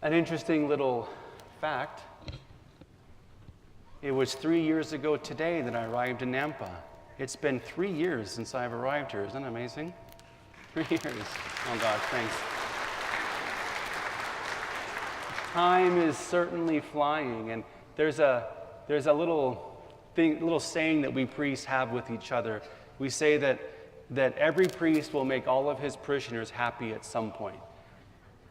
An interesting little fact, it was 3 years ago today that I arrived in Nampa. It's been 3 years since I've arrived here. Isn't that amazing? 3 years. Oh God, thanks. Time is certainly flying, and there's a little saying that we priests have with each other. We say that every priest will make all of his parishioners happy at some point.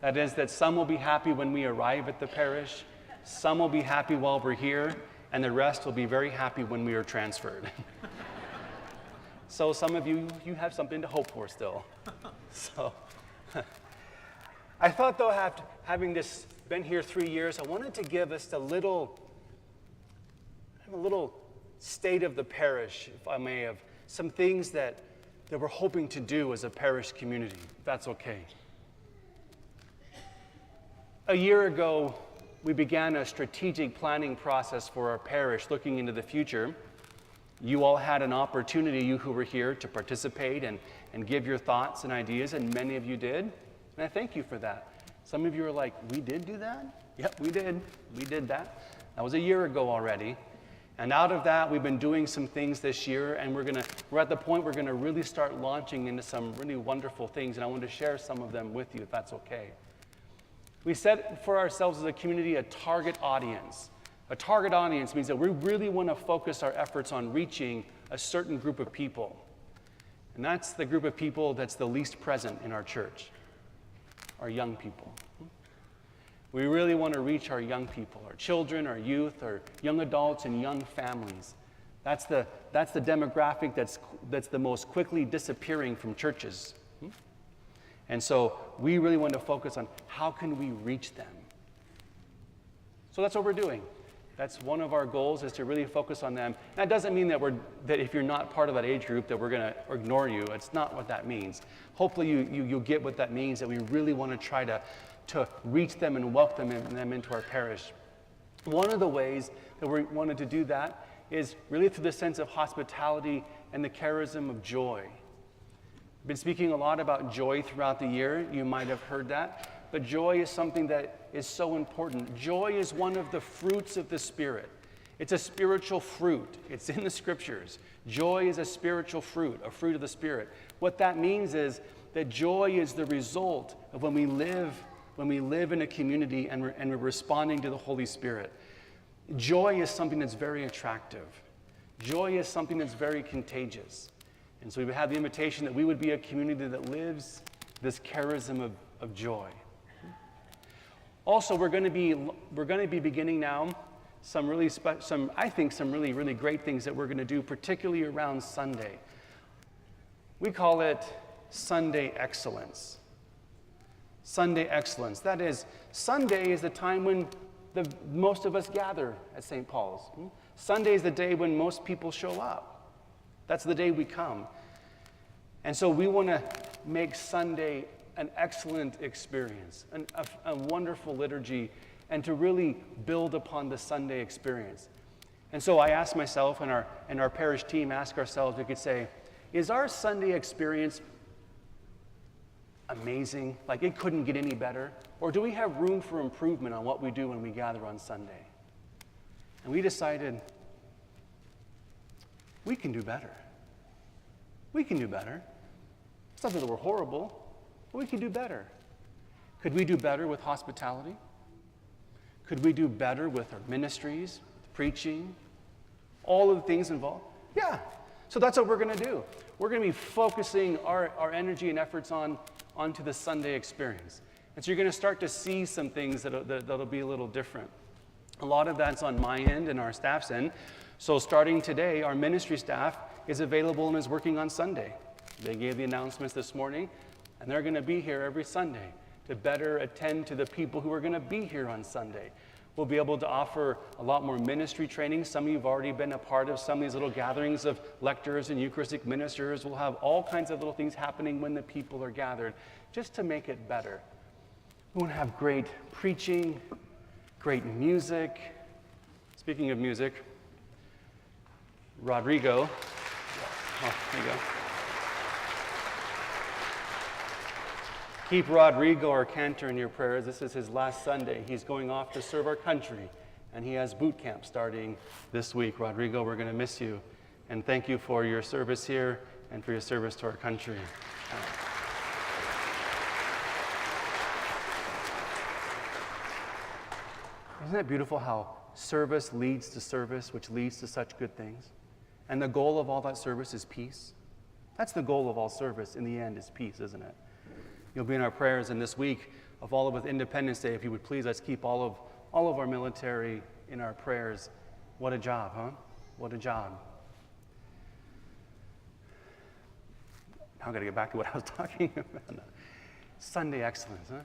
That is, that some will be happy when we arrive at the parish, some will be happy while we're here, and the rest will be very happy when we are transferred. So some of you have something to hope for still. So I thought, though, having this been here 3 years, I wanted to give us a little state of the parish, if I may, of some things that we're hoping to do as a parish community, if that's okay. A year ago, we began a strategic planning process for our parish, looking into the future. You all had an opportunity, you who were here, to participate and give your thoughts and ideas, and many of you did, and I thank you for that. Some of you are like, we did do that? Yep, we did. We did that. That was a year ago already. And out of that, we've been doing some things this year, and we're at the point we're going to really start launching into some really wonderful things, and I want to share some of them with you, if that's okay. We set for ourselves as a community a target audience. A target audience means that we really want to focus our efforts on reaching a certain group of people. And that's the group of people that's the least present in our church, our young people. We really want to reach our young people, our children, our youth, our young adults, and young families. That's the demographic that's the most quickly disappearing from churches. And so we really want to focus on how can we reach them. So that's what we're doing. That's one of our goals, is to really focus on them. That doesn't mean that if you're not part of that age group that we're going to ignore you. It's not what that means. Hopefully you'll get what that means, that we really want to try to reach them and welcome them into our parish. One of the ways that we wanted to do that is really through the sense of hospitality and the charism of joy. I've been speaking a lot about joy throughout the year. You might have heard that. But joy is something that is so important. Joy is one of the fruits of the Spirit. It's a spiritual fruit. It's in the Scriptures. Joy is a spiritual fruit, a fruit of the Spirit. What that means is that joy is the result of when we live in a community and we're responding to the Holy Spirit. Joy is something that's very attractive. Joy is something that's very contagious. And so we have the invitation that we would be a community that lives this charism of joy. Also, we're going to be beginning now some really great things that we're going to do, particularly around Sunday. We call it Sunday Excellence. Sunday Excellence. That is, Sunday is the time when most of us gather at St. Paul's. Sunday is the day when most people show up. That's the day we come. And so we want to make Sunday an excellent experience, a wonderful liturgy, and to really build upon the Sunday experience. And so I asked myself, and our parish team asked ourselves, we could say, is our Sunday experience amazing? Like it couldn't get any better? Or do we have room for improvement on what we do when we gather on Sunday? And we decided we can do better. We can do better. It's not that we're horrible, but we can do better. Could we do better with hospitality? Could we do better with our ministries, with preaching, all of the things involved? Yeah. So that's what we're going to do. We're going to be focusing our energy and efforts onto the Sunday experience. And so you're going to start to see some things that'll be a little different. A lot of that's on my end and our staff's end. So starting today, our ministry staff is available and is working on Sunday. They gave the announcements this morning, and they're going to be here every Sunday to better attend to the people who are going to be here on Sunday. We'll be able to offer a lot more ministry training. Some of you have already been a part of some of these little gatherings of lectors and Eucharistic ministers. We'll have all kinds of little things happening when the people are gathered, just to make it better. We want to have great preaching, great music. Speaking of music, Rodrigo. Oh, there you go. Keep Rodrigo, our cantor, in your prayers. This is his last Sunday. He's going off to serve our country, and he has boot camp starting this week. Rodrigo, we're going to miss you. And thank you for your service here and for your service to our country. Isn't that beautiful how service leads to service, which leads to such good things? And the goal of all that service is peace. That's the goal of all service in the end, is peace, isn't it? You'll be in our prayers, and this week, of all of with Independence Day, if you would please, let's keep all of our military in our prayers. What a job, huh? What a job. Now I've got to get back to what I was talking about. Sunday excellence, huh?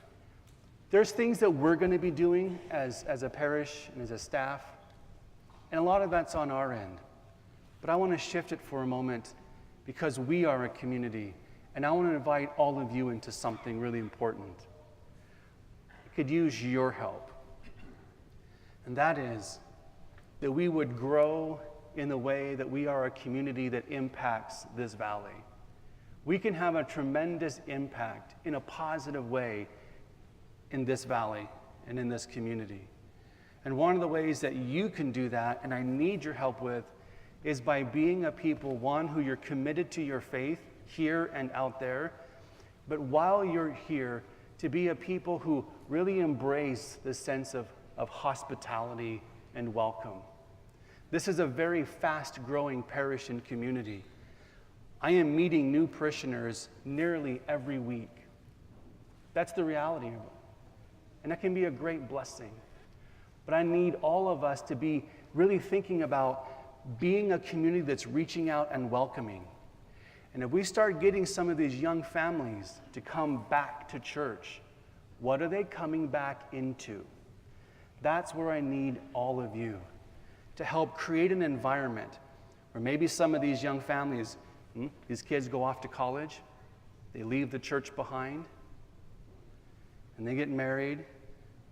There's things that we're going to be doing as a parish and as a staff, and a lot of that's on our end. But I want to shift it for a moment because we are a community, and I want to invite all of you into something really important. I could use your help, and that is that we would grow in the way that we are a community that impacts this valley. We can have a tremendous impact in a positive way in this valley and in this community. And one of the ways that you can do that, and I need your help with, is by being a people, one, who you're committed to your faith here and out there, but while you're here, to be a people who really embrace the sense of hospitality and welcome. This is a very fast-growing parish and community. I am meeting new parishioners nearly every week. That's the reality of it. And that can be a great blessing. But I need all of us to be really thinking about being a community that's reaching out and welcoming. And if we start getting some of these young families to come back to church, what are they coming back into? That's where I need all of you to help create an environment where maybe some of these young families, these kids go off to college, they leave the church behind, and they get married,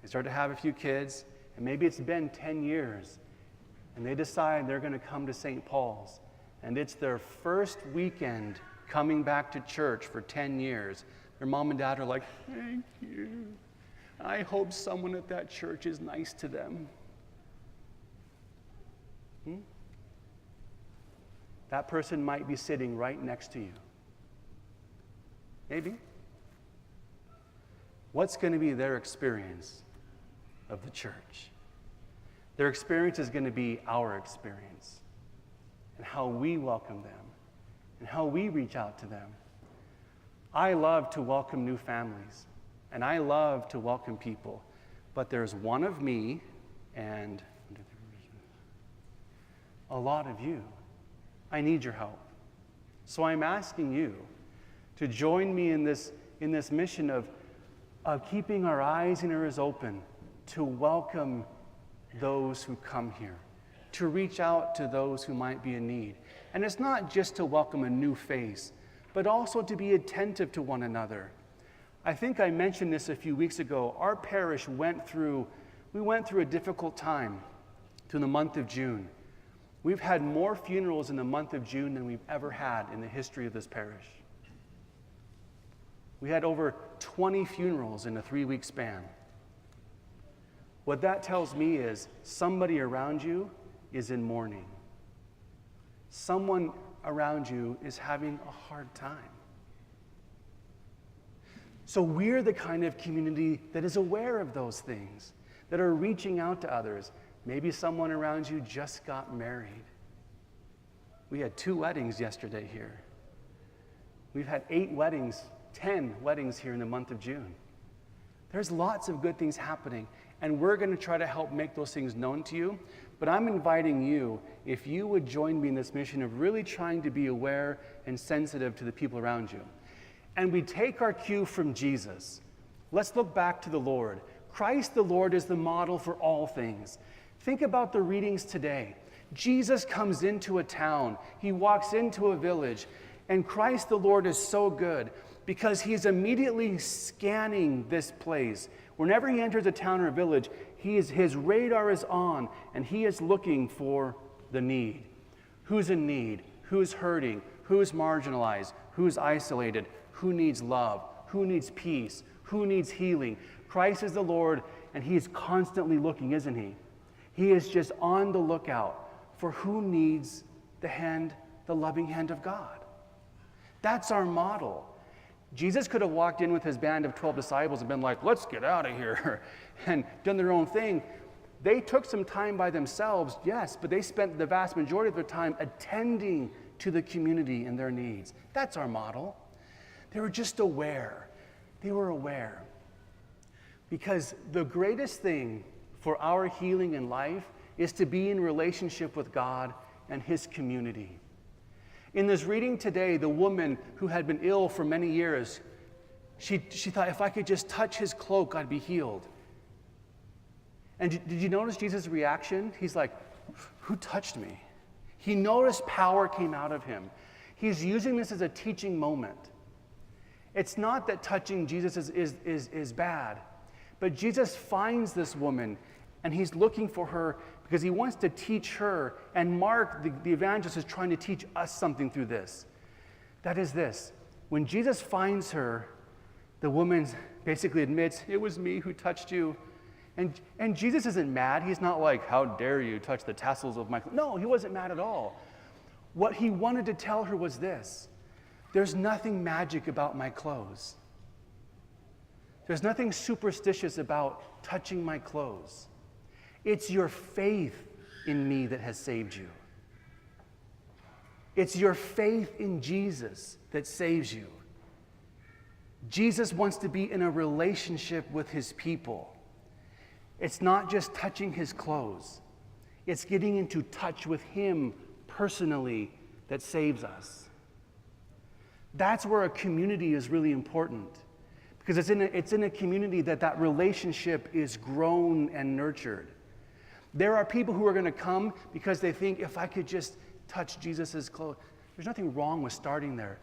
they start to have a few kids, and maybe it's been 10 years, and they decide they're going to come to St. Paul's, and it's their first weekend coming back to church for 10 years. Their mom and dad are like, "Thank you. I hope someone at that church is nice to them." That person might be sitting right next to you. Maybe. What's going to be their experience of the church? Their experience is going to be our experience, and how we welcome them, and how we reach out to them. I love to welcome new families, and I love to welcome people, but there's one of me and a lot of you. I need your help. So I'm asking you to join me in this mission of keeping our eyes and ears open to welcome those who come here, to reach out to those who might be in need. And it's not just to welcome a new face, but also to be attentive to one another. I think I mentioned this a few weeks ago. Our parish went through a difficult time through the month of June. We've had more funerals in the month of June than we've ever had in the history of this parish. We had over 20 funerals in a 3-week span. What that tells me is somebody around you is in mourning. Someone around you is having a hard time. So we're the kind of community that is aware of those things, that are reaching out to others. Maybe someone around you just got married. We had 2 weddings yesterday here. We've had 10 weddings here in the month of June. There's lots of good things happening, and we're going to try to help make those things known to you. But I'm inviting you, if you would join me in this mission of really trying to be aware and sensitive to the people around you. And we take our cue from Jesus. Let's look back to the Lord. Christ the Lord is the model for all things. Think about the readings today. Jesus comes into a town. He walks into a village. And Christ the Lord is so good because he's immediately scanning this place. Whenever he enters a town or a village, his radar is on, and he is looking for the need. Who's in need? Who's hurting? Who's marginalized? Who's isolated? Who needs love? who needs peace, who needs healing. Christ is the Lord, and he's constantly looking, isn't he? He is just on the lookout for who needs the loving hand of God. That's our model. Jesus could have walked in with his band of 12 disciples and been like, let's get out of here, and done their own thing. They took some time by themselves, yes, but they spent the vast majority of their time attending to the community and their needs. That's our model. They were just aware. They were aware. Because the greatest thing for our healing in life is to be in relationship with God and his community. In this reading today, the woman who had been ill for many years, she thought, if I could just touch his cloak, I'd be healed. And did you notice Jesus' reaction? He's like, who touched me? He noticed power came out of him. He's using this as a teaching moment. It's not that touching Jesus is bad, but Jesus finds this woman, and he's looking for her because he wants to teach her. And Mark, the evangelist, is trying to teach us something through this. That is this. When Jesus finds her, the woman basically admits, it was me who touched you. And Jesus isn't mad. He's not like, how dare you touch the tassels of my clothes. No, he wasn't mad at all. What he wanted to tell her was this. There's nothing magic about my clothes. There's nothing superstitious about touching my clothes. It's your faith in me that has saved you. It's your faith in Jesus that saves you. Jesus wants to be in a relationship with his people. It's not just touching his clothes. It's getting into touch with him personally that saves us. That's where a community is really important, because it's in a community that relationship is grown and nurtured. There are people who are going to come because they think, if I could just touch Jesus' clothes. There's nothing wrong with starting there.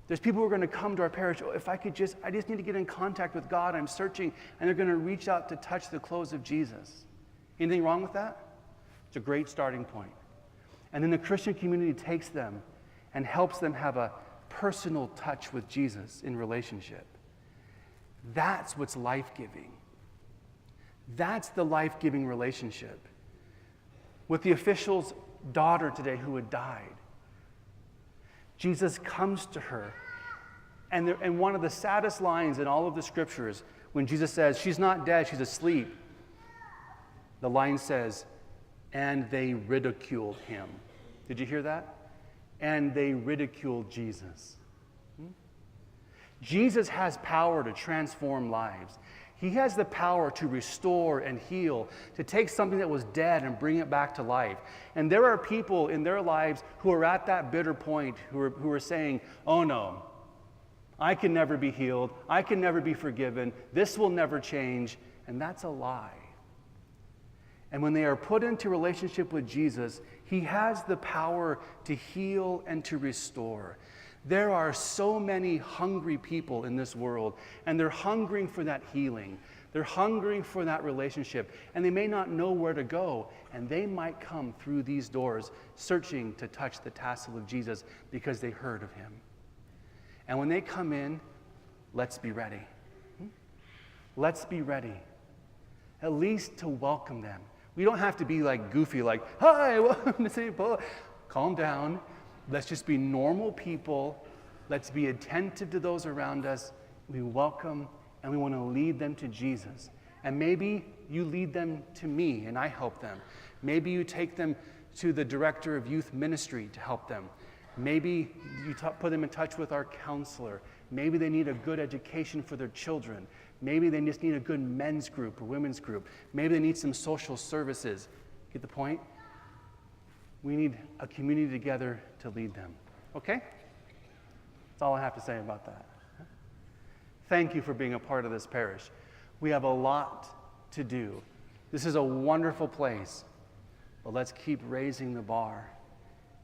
There's people who are going to come to our parish, I just need to get in contact with God, I'm searching, and they're going to reach out to touch the clothes of Jesus. Anything wrong with that? It's a great starting point. And then the Christian community takes them and helps them have a personal touch with Jesus in relationship. That's what's life-giving. That's the life-giving relationship. With the official's daughter today who had died, Jesus comes to her, and one of the saddest lines in all of the scriptures, when Jesus says, she's not dead, she's asleep, the line says, and they ridiculed him. Did you hear that? And they ridiculed Jesus. Jesus has power to transform lives. He has the power to restore and heal, to take something that was dead and bring it back to life. And there are people in their lives who are at that bitter point, who are saying, oh no, I can never be healed, I can never be forgiven, this will never change, and that's a lie. And when they are put into relationship with Jesus, he has the power to heal and to restore. There are so many hungry people in this world, and they're hungering for that healing. They're hungering for that relationship, and they may not know where to go, and they might come through these doors searching to touch the tassel of Jesus because they heard of him. And when they come in, let's be ready. Let's be ready, at least to welcome them. We don't have to be like goofy, like, hi, welcome to St. Paul. Calm down. Let's just be normal people. Let's be attentive to those around us. We welcome and we want to lead them to Jesus. And maybe you lead them to me and I help them. Maybe you take them to the director of youth ministry to help them. Maybe you put them in touch with our counselor. Maybe they need a good education for their children. Maybe they just need a good men's group or women's group. Maybe they need some social services. Get the point? We need a community together to lead them. Okay? That's all I have to say about that. Thank you for being a part of this parish. We have a lot to do. This is a wonderful place, but let's keep raising the bar.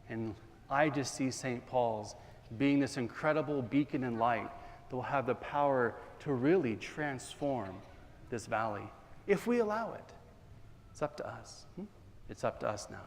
And I just see St. Paul's being this incredible beacon and light that will have the power to really transform this valley, if we allow it. It's up to us. It's up to us now.